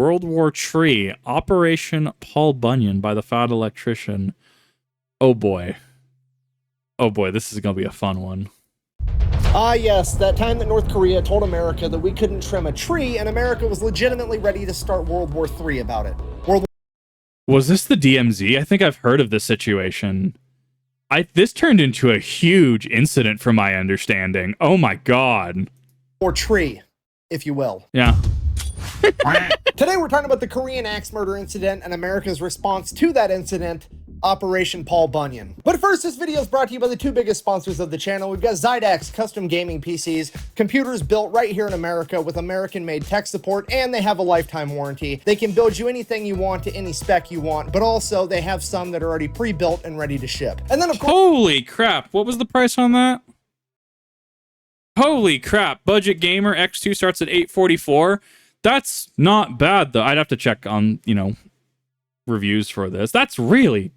World War Tree, Operation Paul Bunyan by the Fat Electrician. Oh boy. Oh boy, this is going to be a fun one. Ah, yes, that time that North Korea told America that we couldn't trim a tree, and America was legitimately ready to start World War III about it. Was this the DMZ? I think I've heard of this situation. This turned into a huge incident from my understanding. Oh my god. Or tree, if you will. Yeah. Today we're talking about the Korean axe murder incident and America's response to that incident, Operation Paul Bunyan. But first, this video is brought to you by the two biggest sponsors of the channel. We've got Zydax custom gaming PCs, computers built right here in America with American-made tech support, and they have a lifetime warranty. They can build you anything you want to any spec you want, but also they have some that are already pre-built and ready to ship. And then of course— Holy crap, what was the price on that? Holy crap, Budget Gamer X2 starts at $844. That's not bad though. I'd have to check on, you know, reviews for this. That's really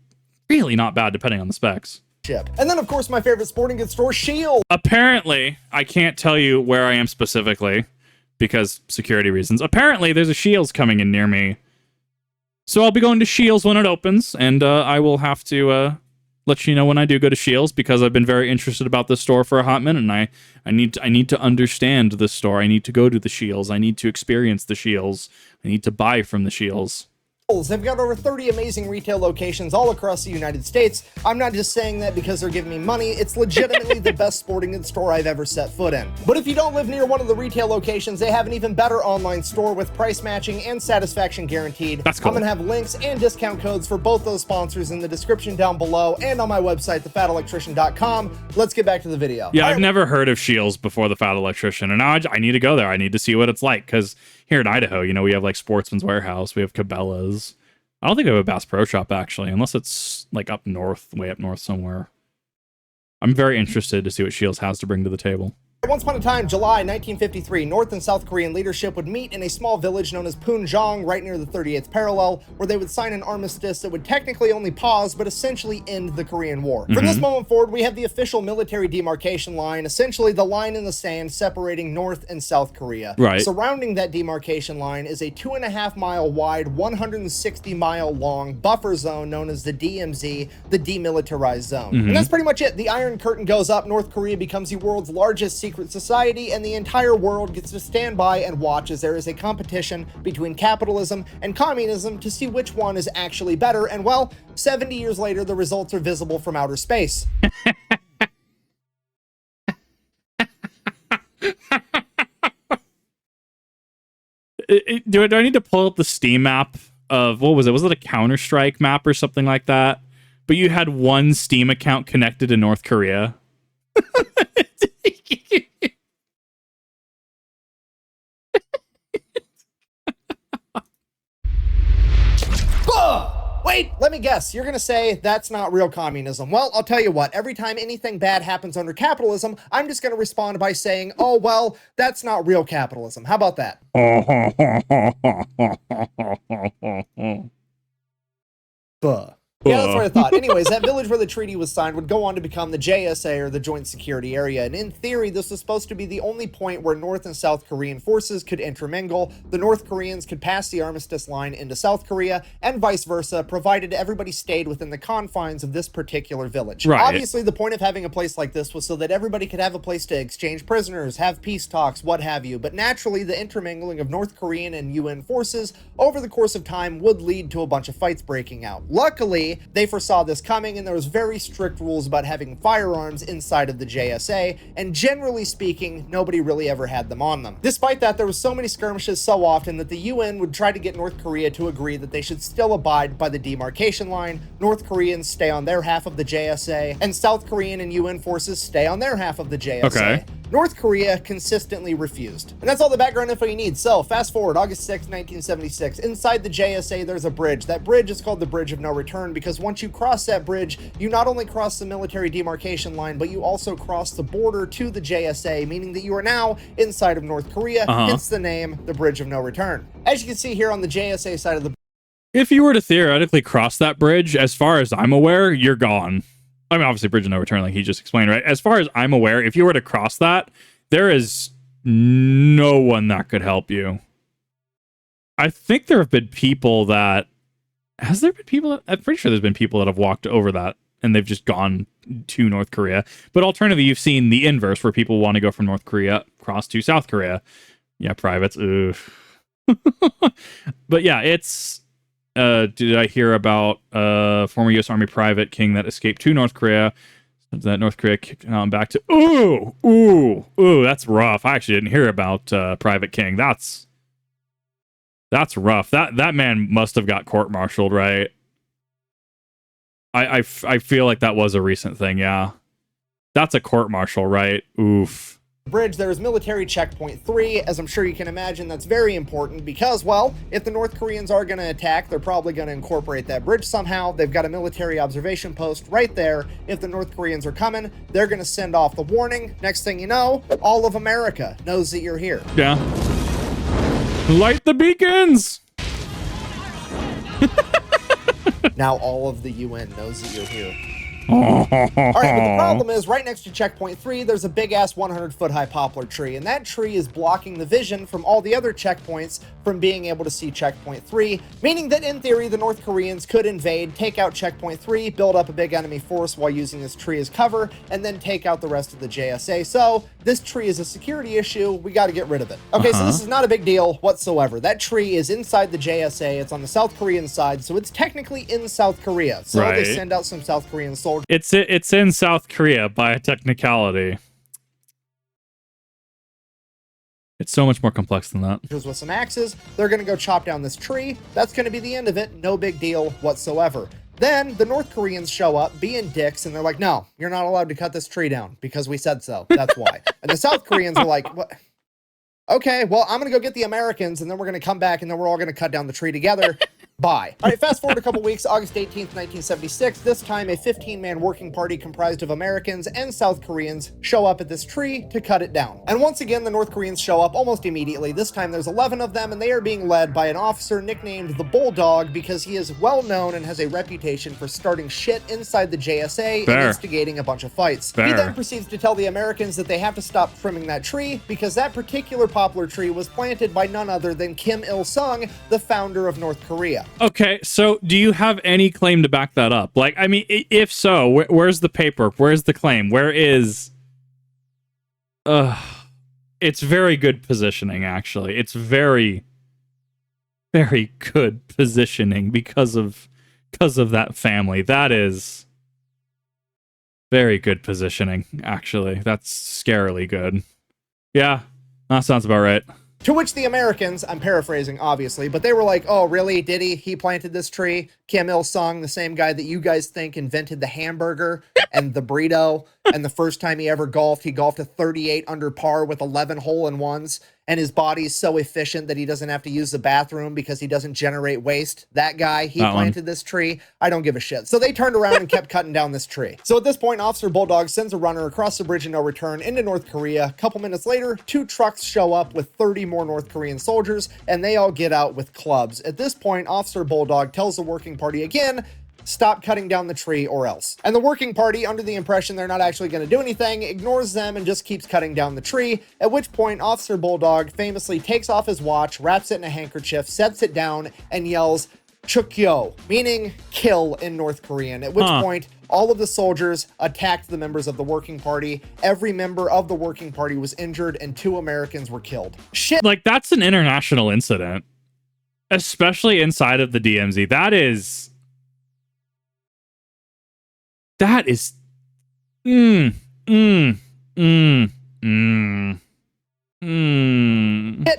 not bad depending on the specs. And then of course my favorite sporting goods store, Shield. Apparently, I can't tell you where I am specifically because security reasons. Apparently there's a Shields coming in near me. So I'll be going to Shields when it opens, and I will have to let you know when I do go to Shields, because I've been very interested about this store for a hot minute, and I need to understand this store. I need to go to the Shields. I need to experience the Shields. I need to buy from the Shields. They've got over 30 amazing retail locations all across the United States. I'm not just saying that because they're giving me money. It's legitimately the best sporting goods store I've ever set foot in. But if you don't live near one of the retail locations, they have an even better online store with price matching and satisfaction guaranteed. That's cool. I'm gonna have links and discount codes for both those sponsors in the description down below and on my website, thefatelectrician.com. Let's get back to the video. Yeah, I've never heard of Shields before the Fat Electrician, and now I need to go there. I need to see what it's like, because here in Idaho, you know, we have like Sportsman's Warehouse, we have Cabela's. I don't think we have a Bass Pro Shop, actually, unless it's like up north, way up north somewhere. I'm very interested to see what Shields has to bring to the table. Once upon a time, July 1953, North and South Korean leadership would meet in a small village known as Punjong, right near the 38th parallel, where they would sign an armistice that would technically only pause, but essentially end the Korean War. From this moment forward, we have the official military demarcation line, essentially the line in the sand separating North and South Korea. Right. Surrounding that demarcation line is a 2.5 mile wide, 160 mile long buffer zone known as the DMZ, the Demilitarized Zone. And that's pretty much it. The Iron Curtain goes up, North Korea becomes the world's largest secret society, and the entire world gets to stand by and watch as there is a competition between capitalism and communism to see which one is actually better. And well, 70 years later, the results are visible from outer space. Do I need to pull up the Steam map of, what was it? Was it a Counter-Strike map or something like that? But you had one Steam account connected to North Korea. Wait, let me guess. You're gonna say that's not real communism. Well, I'll tell you what, every time anything bad happens under capitalism, I'm just gonna respond by saying, oh, well, that's not real capitalism. How about that? Yeah, that's what I thought. Anyways, that village where the treaty was signed would go on to become the JSA, or the Joint Security Area, and in theory, this was supposed to be the only point where North and South Korean forces could intermingle. The North Koreans could pass the armistice line into South Korea, and vice versa, provided everybody stayed within the confines of this particular village. Right. Obviously, the point of having a place like this was so that everybody could have a place to exchange prisoners, have peace talks, what have you, but naturally, the intermingling of North Korean and UN forces over the course of time would lead to a bunch of fights breaking out. Luckily, they foresaw this coming, and there was very strict rules about having firearms inside of the JSA, and generally speaking, nobody really ever had them on them. Despite that, there was so many skirmishes so often that the UN would try to get North Korea to agree that they should still abide by the demarcation line. North Koreans stay on their half of the JSA, and South Korean and UN forces stay on their half of the JSA. Okay. North Korea consistently refused. And that's all the background info you need. So, fast forward, August 6, 1976. Inside the JSA, there's a bridge. That bridge is called the Bridge of No Return, because once you cross that bridge, you not only cross the military demarcation line, but you also cross the border to the JSA, meaning that you are now inside of North Korea, hence the name, the Bridge of No Return. As you can see here on the JSA side of the— If you were to theoretically cross that bridge, as far as I'm aware, you're gone. I mean, obviously, Bridge of No Return, like he just explained, right? As far as I'm aware, if you were to cross that, there is no one that could help you. I think there have been people that has there been people that, I'm pretty sure there's been people that have walked over that and they've just gone to North Korea. But alternatively, you've seen the inverse where people want to go from North Korea across to South Korea. Yeah, privates. But yeah, it's did I hear about former US Army private King that escaped to North Korea? That North Korea kicked him back to ooh, that's rough. I actually didn't hear about Private King. That's rough. That man must have got court-martialed, right? I feel like that was a recent thing, yeah. That's a court-martial, right? Oof. Bridge, there is military checkpoint 3. As I'm sure you can imagine, that's very important because, well, if the North Koreans are going to attack, they're probably going to incorporate that bridge somehow. They've got a military observation post right there. If the North Koreans are coming, they're going to send off the warning. Next thing you know, all of America knows that you're here. Yeah. Light the beacons! Now all of the UN knows that you're here. All right, but the problem is right next to checkpoint 3, there's a big ass 100-foot high poplar tree, and that tree is blocking the vision from all the other checkpoints from being able to see checkpoint 3, meaning that in theory the North Koreans could invade, take out checkpoint 3, build up a big enemy force while using this tree as cover, and then take out the rest of the JSA. So this tree is a security issue. We got to get rid of it. Okay, so this is not a big deal whatsoever. That tree is inside the JSA. It's on the South Korean side, so it's technically in South Korea. So right. They send out some South Korean soldiers. It's in South Korea by a technicality. It's so much more complex than that. With some axes, they're going to go chop down this tree. That's going to be the end of it. No big deal whatsoever. Then the North Koreans show up being dicks, and they're like, no, you're not allowed to cut this tree down because we said so. That's why. And the South Koreans are like, what? Okay, well, I'm going to go get the Americans, and then we're going to come back, and then we're all going to cut down the tree together. Bye. All right, fast forward a couple weeks, August 18th, 1976. This time, a 15-man working party comprised of Americans and South Koreans show up at this tree to cut it down. And once again, the North Koreans show up almost immediately. This time, there's 11 of them, and they are being led by an officer nicknamed the Bulldog because he is well known and has a reputation for starting shit inside the JSA and instigating a bunch of fights. He then proceeds to tell the Americans that they have to stop trimming that tree because that particular poplar tree was planted by none other than Kim Il-sung, the founder of North Korea. Okay, so do you have any claim to back that up? Like, I mean, if so, where's the paper? Where's the claim? Where is... It's very good positioning, actually. It's very, very good positioning because of that family. That is very good positioning, actually. That's scarily good. Yeah, that sounds about right. To which the Americans, I'm paraphrasing obviously, but they were like, oh really, did he? He planted this tree? Kim Il-sung, the same guy that you guys think invented the hamburger and the burrito, and the first time he ever golfed, he golfed a 38 under par with 11 hole-in-ones, and his body's so efficient that he doesn't have to use the bathroom because he doesn't generate waste. That guy, he planted this tree. I don't give a shit. So they turned around and kept cutting down this tree. So at this point, Officer Bulldog sends a runner across the bridge of no return into North Korea. A couple minutes later, 2 trucks show up with 30 more North Korean soldiers, and they all get out with clubs. At this point, Officer Bulldog tells the working party again, stop cutting down the tree or else. And the working party, under the impression they're not actually going to do anything, ignores them and just keeps cutting down the tree, at which point Officer Bulldog famously takes off his watch, wraps it in a handkerchief, sets it down, and yells, "Chukyo," meaning kill in North Korean, at which point all of the soldiers attacked the members of the working party. Every member of the working party was injured, and 2 Americans were killed. Shit. Like, that's an international incident, especially inside of the DMZ. That is It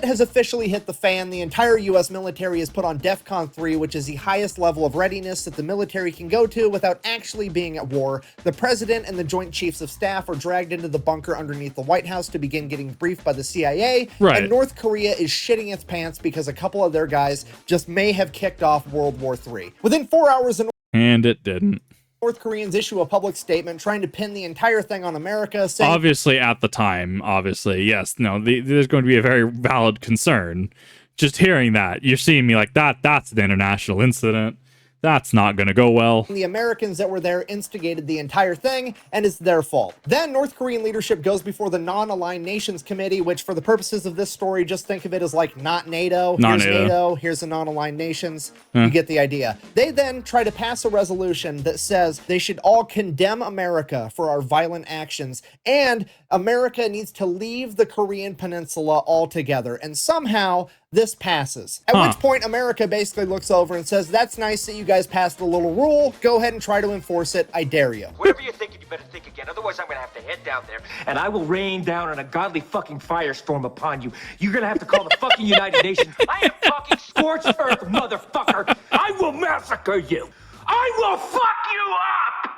has officially hit the fan. The entire U.S. military is put on DEFCON 3, which is the highest level of readiness that the military can go to without actually being at war. The president and the Joint Chiefs of Staff are dragged into the bunker underneath the White House to begin getting briefed by the CIA. Right. And North Korea is shitting its pants because a couple of their guys just may have kicked off World War III. Within 4 hours, and it didn't. North Koreans issue a public statement trying to pin the entire thing on America, saying... Obviously, at the time, yes. No, there's going to be a very valid concern. Just hearing that, you're seeing me like, that's an international incident. That's not going to go well. The Americans that were there instigated the entire thing, and it's their fault. Then North Korean leadership goes before the Non-Aligned Nations Committee, which for the purposes of this story, just think of it as like not NATO. Here's NATO, here's the Non-Aligned Nations. You get the idea. They then try to pass a resolution that says they should all condemn America for our violent actions, and America needs to leave the Korean Peninsula altogether. And somehow this passes. At which point America basically looks over and says, that's nice that you guys passed a little rule. Go ahead and try to enforce it. I dare you. Whatever you're thinking, you better think again. Otherwise, I'm going to have to head down there, and I will rain down an ungodly fucking firestorm upon you. You're going to have to call the fucking United Nations. I am talking scorched earth, motherfucker. I will massacre you. I will fuck you up.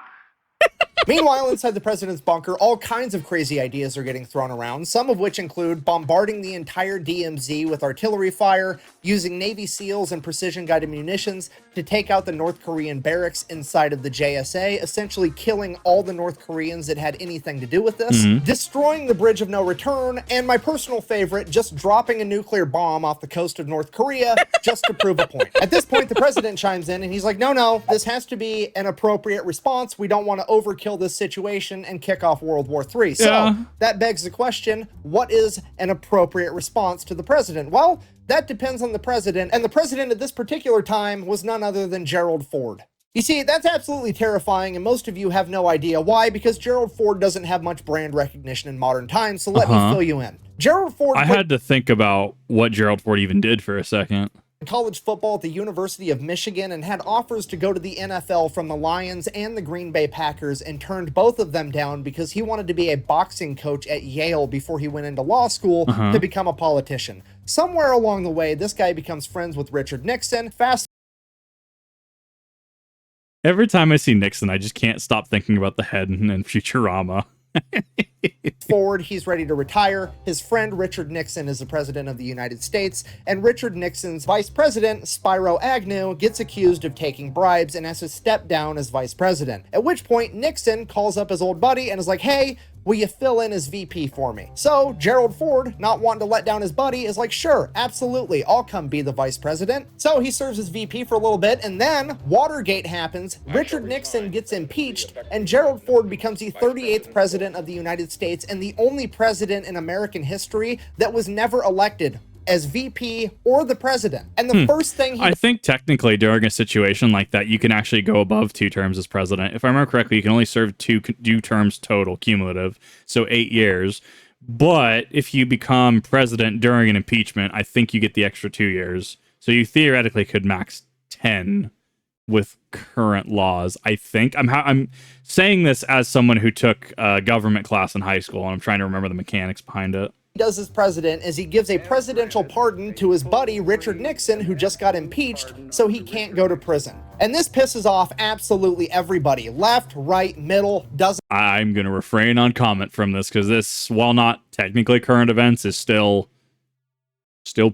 Meanwhile, inside the president's bunker, all kinds of crazy ideas are getting thrown around, some of which include bombarding the entire DMZ with artillery fire, using Navy SEALs and precision-guided munitions to take out the North Korean barracks inside of the JSA, essentially killing all the North Koreans that had anything to do with this, destroying the Bridge of No Return, and my personal favorite, just dropping a nuclear bomb off the coast of North Korea just to prove a point. At this point, the president chimes in and he's like, no, this has to be an appropriate response. We don't want to overkill this situation and kick off World War III. So that begs the question, what is an appropriate response to the president? Well, that depends on the president, and the president at this particular time was none other than Gerald Ford. You see, that's absolutely terrifying, and most of you have no idea why, because Gerald Ford doesn't have much brand recognition in modern times, so let me fill you in. Gerald Ford... I had to think about what Gerald Ford even did for a second. College football at the University of Michigan and had offers to go to the NFL from the Lions and the Green Bay Packers, and turned both of them down because he wanted to be a boxing coach at Yale before he went into law school to become a politician. Somewhere along the way, this guy becomes friends with Richard Nixon. Every time I see Nixon, I just can't stop thinking about the head in Futurama. Forward, he's ready to retire. His friend Richard Nixon is the president of the United States, and Richard Nixon's vice president, Spiro Agnew, gets accused of taking bribes and has to step down as vice president. At which point, Nixon calls up his old buddy and is like, hey, will you fill in as VP for me? So Gerald Ford, not wanting to let down his buddy, is like, sure, absolutely, I'll come be the vice president. So he serves as VP for a little bit, and then Watergate happens, Richard Nixon gets impeached, and Gerald Ford becomes the 38th president of the United States and the only president in American history that was never elected as VP or the president. And the first thing I think technically during a situation like that, you can actually go above 2 terms as president. If I remember correctly, you can only serve 2 terms total, cumulative, so 8 years. But if you become president during an impeachment, I think you get the extra 2 years. So you theoretically could max 10 with current laws, I think. I'm saying this as someone who took a government class in high school, and I'm trying to remember the mechanics behind it. Does as president is he gives a presidential pardon to his buddy Richard Nixon, who just got impeached, so he can't go to prison. And this pisses off absolutely everybody, left, right, middle, doesn't... I'm going to refrain on comment from this, because this, while not technically current events, is still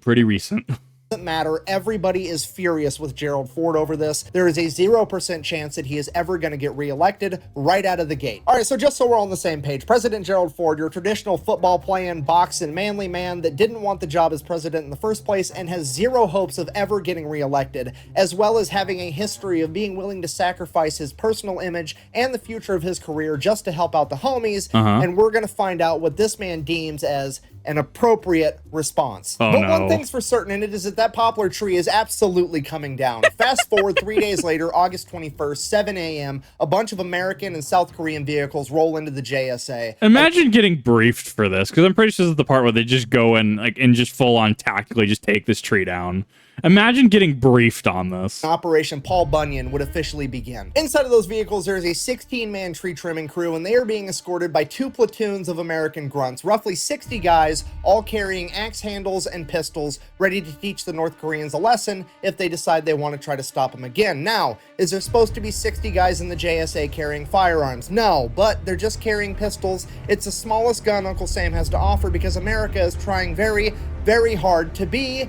pretty recent. Matter. Everybody is furious with Gerald Ford over this. There is a 0% chance that he is ever going to get reelected right out of the gate. All right, so just so we're all on the same page, President Gerald Ford, your traditional football playing, boxing, manly man that didn't want the job as president in the first place and has zero hopes of ever getting reelected, as well as having a history of being willing to sacrifice his personal image and the future of his career just to help out the homies. And we're going to find out what this man deems as an appropriate response. But one thing's for certain, and it is that poplar tree is absolutely coming down. Fast forward 3 days later, August 21st, 7 a.m., a bunch of American and South Korean vehicles roll into the JSA. Imagine getting briefed for this, because I'm pretty sure this is the part where they just go and just full on tactically just take this tree down. Imagine getting briefed on this. Operation Paul Bunyan would officially begin. Inside of those vehicles, there is a 16-man tree trimming crew, and they are being escorted by 2 platoons of American grunts, roughly 60 guys, all carrying axe handles and pistols, ready to teach the North Koreans a lesson if they decide they want to try to stop them again. Now, is there supposed to be 60 guys in the JSA carrying firearms? No, but they're just carrying pistols. It's the smallest gun Uncle Sam has to offer because America is trying very, very hard to be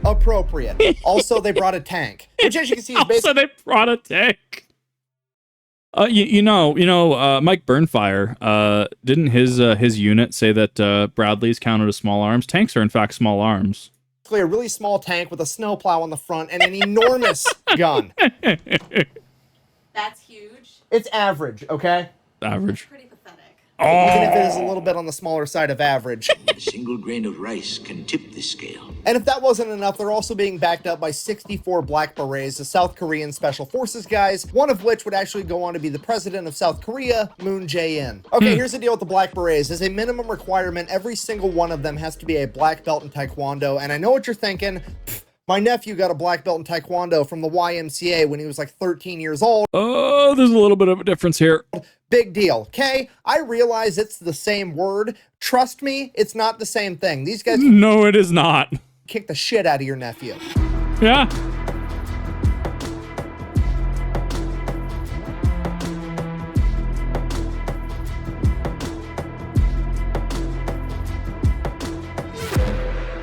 appropriate. Also, they brought a tank, which, as you can see, is basically... Also, they brought a tank. You know, Mike Burnfire, didn't his unit say that Bradley's counted as small arms? Tanks are, in fact, small arms. basically a really small tank with a snowplow on the front and an enormous gun. That's huge. It's average, okay? Average. Pretty pathetic. Even if it is a little bit on the smaller side of average. A single grain of rice can tip the scale. And if that wasn't enough, they're also being backed up by 64 Black Berets, the South Korean Special Forces guys, one of which would actually go on to be the president of South Korea, Moon Jae-in. Okay, here's the deal with the Black Berets. As a minimum requirement, every single one of them has to be a black belt in Taekwondo. And I know what you're thinking. My nephew got a black belt in Taekwondo from the YMCA when he was like 13 years old. Oh, there's a little bit of a difference here. Big deal, okay? I realize it's the same word. Trust me, it's not the same thing. These guys No, it is not. kick the shit out of your nephew. Yeah.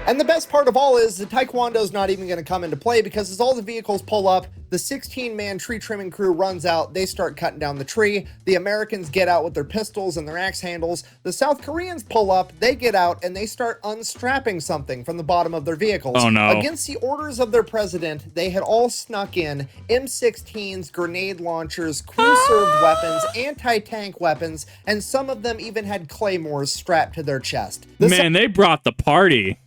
And the best part of all is the Taekwondo's not even going to come into play because as all the vehicles pull up, the 16-man tree trimming crew runs out, they start cutting down the tree, the Americans get out with their pistols and their axe handles, the South Koreans pull up, they get out, and they start unstrapping something from the bottom of their vehicles. Oh no. Against the orders of their president, they had all snuck in M16s, grenade launchers, crew-served weapons, anti-tank weapons, and some of them even had claymores strapped to their chest. Man, they brought the party.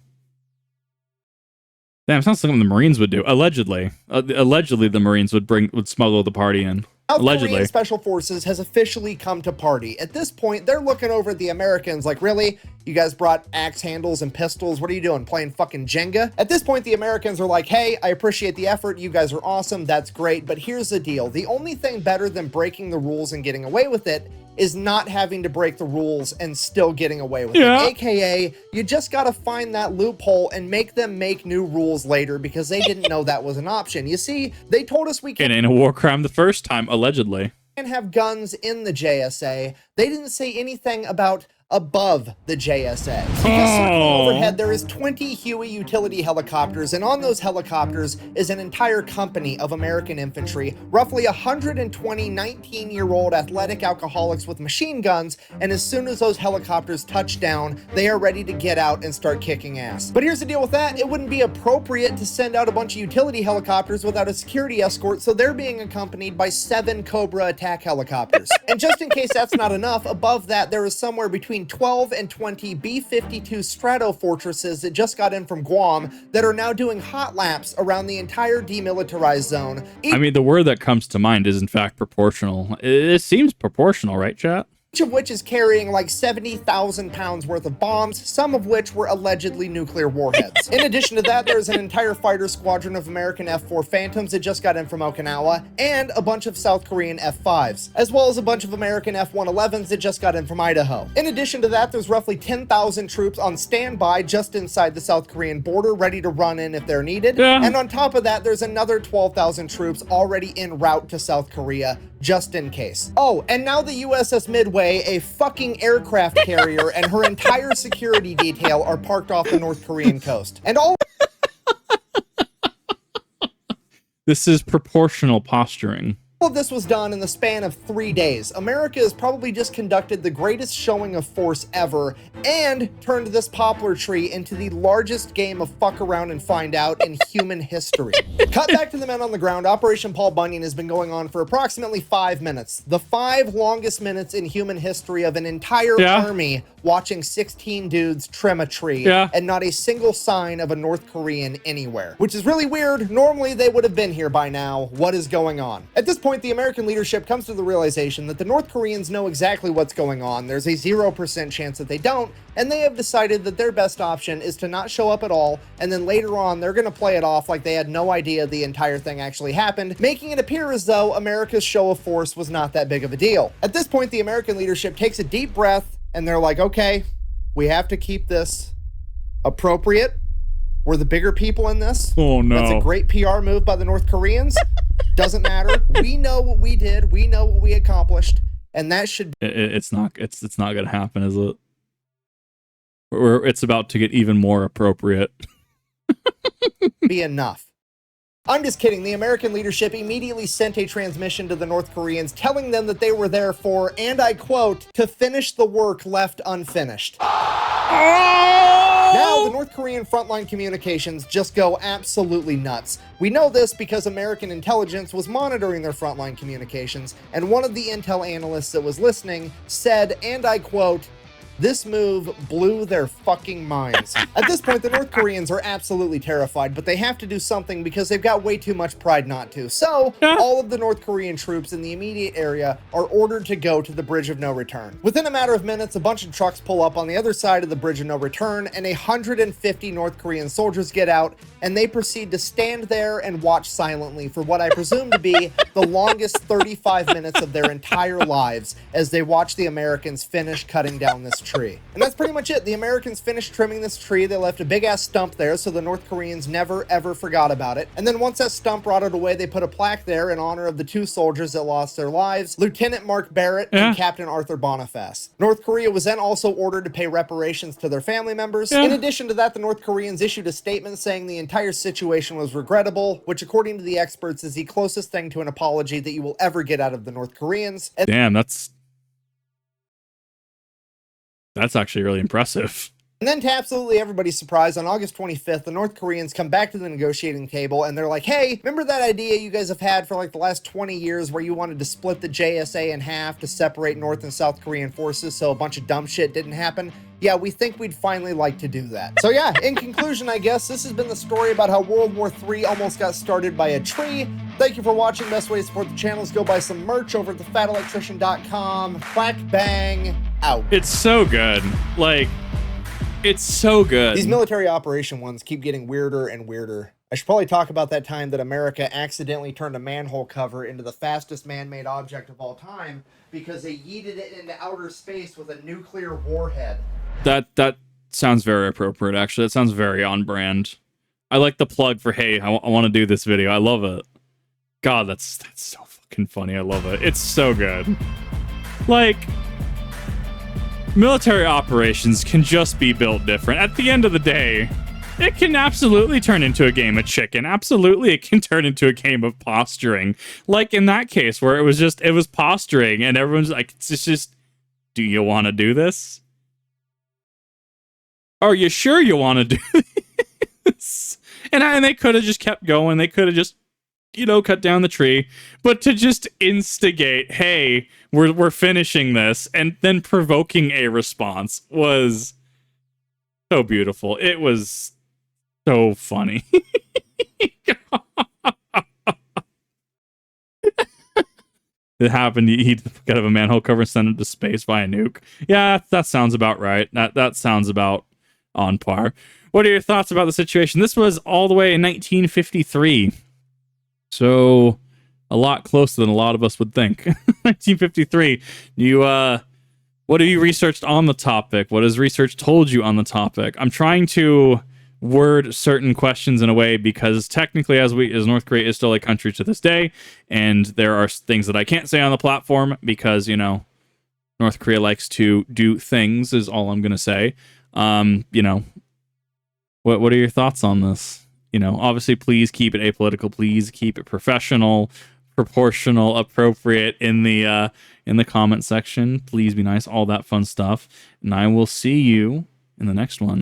Damn, sounds like something the Marines would do. Allegedly. Allegedly, the Marines would smuggle the party in. South Allegedly. Korean Special Forces has officially come to party. At this point, they're looking over at the Americans like, really? You guys brought axe handles and pistols? What are you doing, playing fucking Jenga? At this point, the Americans are like, hey, I appreciate the effort. You guys are awesome. That's great. But here's the deal. The only thing better than breaking the rules and getting away with it is not having to break the rules and still getting away with it. AKA, you just got to find that loophole and make them make new rules later because they didn't know that was an option. You see, they told us we It can't ain't a war crime the first time, allegedly. have guns in the JSA. They didn't say anything about above the JSA. Because circling overhead, there is 20 Huey utility helicopters, and on those helicopters is an entire company of American infantry, roughly 120 19-year-old athletic alcoholics with machine guns, and as soon as those helicopters touch down, they are ready to get out and start kicking ass. But here's the deal with that. It wouldn't be appropriate to send out a bunch of utility helicopters without a security escort, so they're being accompanied by 7 Cobra attack helicopters. And just in case that's not enough, above that, there is somewhere between 12 and 20 B-52 Strato Fortresses that just got in from Guam that are now doing hot laps around the entire demilitarized zone. I mean, the word that comes to mind is, in fact, proportional. It seems proportional, right, chat? Each of which is carrying like 70,000 pounds worth of bombs, some of which were allegedly nuclear warheads. In addition to that, there's an entire fighter squadron of American F-4 Phantoms that just got in from Okinawa, and a bunch of South Korean F-5s, as well as a bunch of American F-111s that just got in from Idaho. In addition to that, there's roughly 10,000 troops on standby just inside the South Korean border, ready to run in if they're needed. And on top of that, there's another 12,000 troops already en route to South Korea, just in case. Oh, and now the USS Midway, a fucking aircraft carrier, and her entire security detail are parked off the North Korean coast. And all This is proportional posturing. of this was done in the span of 3 days. America has probably just conducted the greatest showing of force ever and turned this poplar tree into the largest game of fuck around and find out in human history. Cut back to the men on the ground. Operation Paul Bunyan has been going on for approximately 5 minutes. The 5 longest minutes in human history of an entire army watching 16 dudes trim a tree and not a single sign of a North Korean anywhere. Which is really weird. Normally they would have been here by now. What is going on? At this point, the American leadership comes to the realization that the North Koreans know exactly what's going on. There's a 0% chance that they don't, and they have decided that their best option is to not show up at all, and then later on they're going to play it off like they had no idea the entire thing actually happened, making it appear as though America's show of force was not that big of a deal. At this point, the American leadership takes a deep breath, and they're like, okay, we have to keep this appropriate. We're the bigger people in this. Oh no. That's a great PR move by the North Koreans. Doesn't matter. We know what we did. We know what we accomplished, and that should It's not gonna happen, is it? It's about to get even more appropriate. be enough. I'm just kidding. The American leadership immediately sent a transmission to the North Koreans telling them that they were there for, and I quote, to finish the work left unfinished. Now the North Korean frontline communications just go absolutely nuts. We know this because American intelligence was monitoring their frontline communications, and one of the intel analysts that was listening said, and I quote, "This move blew their fucking minds." At this point, the North Koreans are absolutely terrified, but they have to do something because they've got way too much pride not to. So, all of the North Korean troops in the immediate area are ordered to go to the Bridge of No Return. Within a matter of minutes, a bunch of trucks pull up on the other side of the Bridge of No Return, and 150 North Korean soldiers get out, and they proceed to stand there and watch silently for what I presume to be the longest 35 minutes of their entire lives as they watch the Americans finish cutting down this tree. And that's pretty much it. The Americans finished trimming this tree. They left a big ass stump there, so the North Koreans never ever forgot about it. And then once that stump rotted away, they put a plaque there in honor of the two soldiers that lost their lives, Lieutenant Mark Barrett and Captain Arthur Boniface. North Korea was then also ordered to pay reparations to their family members. In addition to that, the North Koreans issued a statement saying the entire situation was regrettable, which according to the experts is the closest thing to an apology that you will ever get out of the North Koreans. Damn, that's actually really impressive. And then to absolutely everybody's surprise, on August 25th, the North Koreans come back to the negotiating table and they're like, hey, remember that idea you guys have had for like the last 20 years where you wanted to split the JSA in half to separate North and South Korean forces so a bunch of dumb shit didn't happen? Yeah, we think we'd finally like to do that. So yeah, in conclusion, I guess, this has been the story about how World War III almost got started by a tree. Thank you for watching. Best way to support the channel is go buy some merch over at thefatelectrician.com. Quack bang, out. It's so good. Like, it's so good. These military operation ones keep getting weirder and weirder. I should probably talk about that time that America accidentally turned a manhole cover into the fastest man-made object of all time because they yeeted it into outer space with a nuclear warhead. That sounds very appropriate, actually. That sounds very on brand. I like the plug for, hey, I want to do this video. I love it. God, that's so fucking funny. I love it. It's so good. Like, military operations can just be built different. At the end of the day, it can absolutely turn into a game of chicken. Absolutely, it can turn into a game of posturing. Like in that case where it was posturing and everyone's like, it's just, do you want to do this? Are you sure you want to do this? And they could have just kept going. They could have just, cut down the tree. But to just instigate, hey, we're finishing this, and then provoking a response was so beautiful. It was so funny. It happened. He'd get out of a manhole cover and send it to space via nuke. Yeah, that sounds about right. That sounds about on par. What are your thoughts about the situation? This was all the way in 1953. So a lot closer than a lot of us would think. 1953. What have you researched on the topic? What has research told you on the topic? I'm trying to word certain questions in a way because technically as North Korea is still a country to this day, and there are things that I can't say on the platform because, North Korea likes to do things is all I'm going to say. What are your thoughts on this? Obviously, please keep it apolitical. Please keep it professional, proportional, appropriate in the comment section. Please be nice, all that fun stuff. And I will see you in the next one.